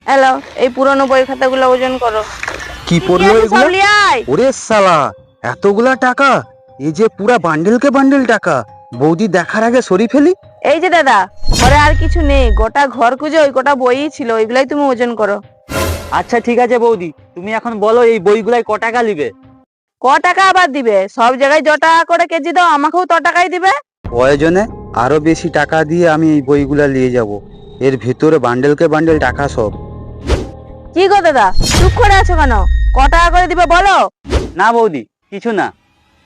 Hello, এই পুরনো বই খাতাগুলো ওজন করো। কি পড়লো আছে সব এগুলো? লিয়ে আয়। ওরে সালা, এতগুলা টাকা! এই যে পুরা বান্ডেলকে বান্ডেল টাকা। বৌদি দেখার আগে সরি ফেলি। এই যে দাদা, ঘরে আর কিছু নেই, গোটা ঘর খুঁজে ওই গোটা বইই ছিল, ওইগুলাই তুমি ওজন করো। আচ্ছা ঠিক আছে বৌদি, তুমি এখন বলো এই বইগুলাই ক টাকা নিবে? ক টাকা আবার দিবে? সব জায়গায় য টাকা করে কেজি দাও, আমাকেও ত টাকাই দিবে। প্রয়োজনে আরো বেশি টাকা দিয়ে আমি এই বইগুলা নিয়ে যাব। এর ভেতরে বান্ডেলকে বান্ডেল টাকা সব। কি গো দাদা, চুপ করে আছো কেন? ক টাকা করে দিবে বলো। না বৌদি, কিছু না।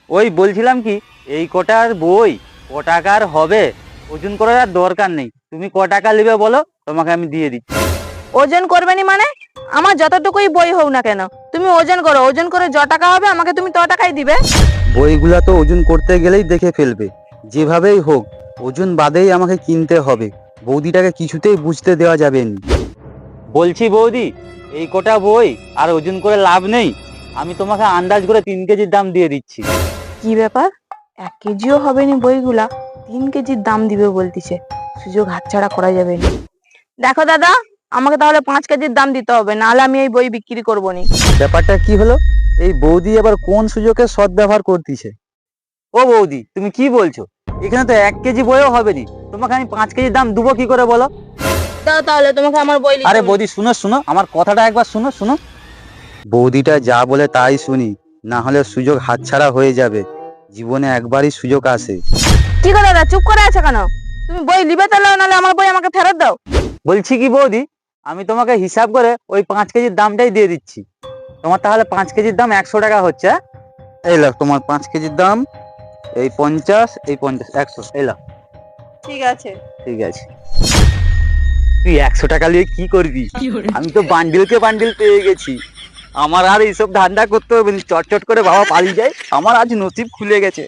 ওই বলছিলাম কি, এই কটার বই ক টাকার হবে, ওজন করার আর দরকার নেই। তুমি ক টাকা নিবে বলো, তোমাকে আমি দিয়ে দিচ্ছি। ওজন করবে নি মানে? আমার যতটুকুই বই হোক না কেন, তুমি ওজন করো, ওজন করে য টাকা হবে আমাকে তুমি ত টাকাই দিবে। বইগুলা তো ওজন করতে গেলেই দেখে ফেলবে। যেভাবেই হোক ওজন বাদেই আমাকে কিনতে হবে। বৌদিটাকে কিছুতেই বুঝতে দেওয়া যাবে না। বলছি বৌদি, এই কটা বই আর ওজন করে লাভ নেই। আমি তোমাকে আন্দাজ করে 3 কেজির দাম দিয়ে দিচ্ছি। কি ব্যাপার, 1 কেজিও হবে নি বইগুলা, 3 কেজির দাম দিবে বলতিছে। সুযোগ হাতছাড়া করা যাবে না। দেখো দাদা, আমাকে তাহলে 5 কেজির দাম দিতে হবে, নাহলে আমি এই বই বিক্রি করবো নি। ব্যাপারটা কি হলো? এই বৌদি আবার কোন সুযোগে সদ্ব্যবহার করতেছে? ও বৌদি, তুমি কি বলছো? এখানে তো 1 কেজি বইও হবে নি, তোমাকে আমি 5 কেজির দাম দেবো কি করে বলো? দাও তাহলে, তোমাকে আমার বই নিতে আরে হবে। বৌদি শুনো শুনো, আমার কথাটা একবার শুনো শুনো। বৌদিটা যা বলে তাই শুনি, না হলে সুযোগ হাতছাড়া হয়ে যাবে। জীবনে একবারই সুযোগ আসে। কি গো দাদা, চুপ করে আছো কেন? তুমি বই নিবে তাহলে, নাহলে আমার বই আমাকে ফেরত দাও। বলছি কি বৌদি, আমি তোমাকে হিসাব করে ওই 5 কেজির দামটাই দিয়ে দিচ্ছি। তোমার তাহলে 5 কেজির দাম 100 টাকা হচ্ছে, হ্যাঁ? এই লাও তোমার 5 কেজির দাম। এই 50, এই 50, 100, এই লাও। ঠিক আছে। ঠিক আছে। তুই 100 টাকা নিয়ে কি করবি? আমি তো বান্ডিলকে বান্ডিল পেয়ে গেছি। আমার আর এইসব ধান্দা করতে হবে না, চটচট করে বাবা পালিয়ে যায়। আমার আজ নসিব খুলে গেছে।